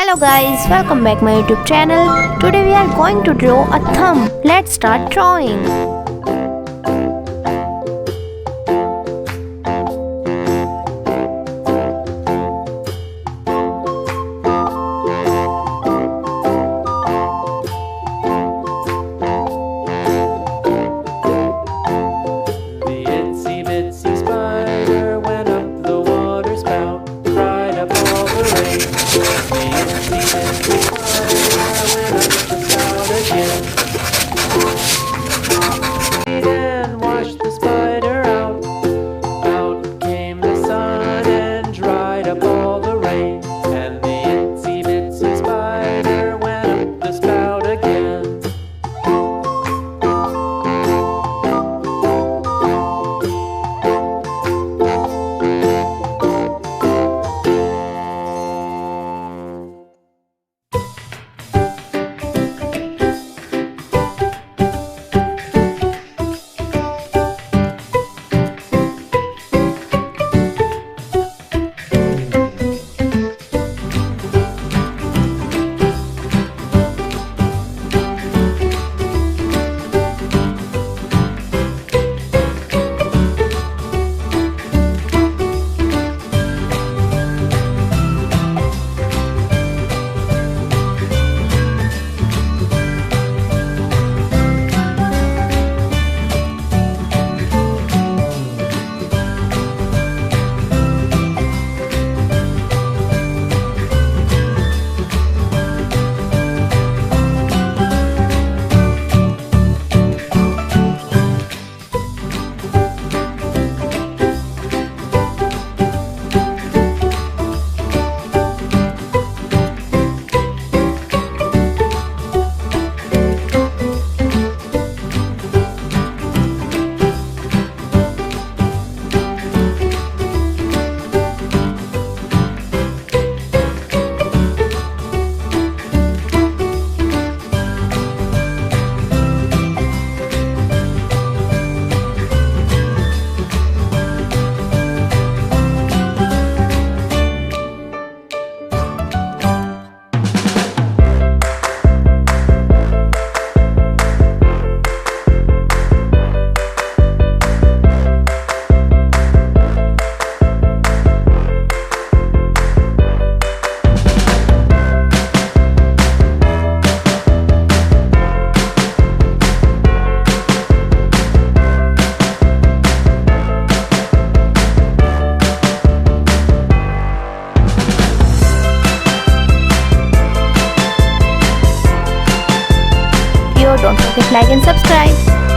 Hello guys, welcome back my YouTube channel. Today we are going to draw a thumb. Let's start drawing. The itsy bitsy spider went up the water spout, dried up all the rain. The itsy bitsy spider went up the spout again, and washed the spider out. Out came the sun and dried up all the rain, and the itsy bitsy spider went up the spout again. Don't forget to like and subscribe.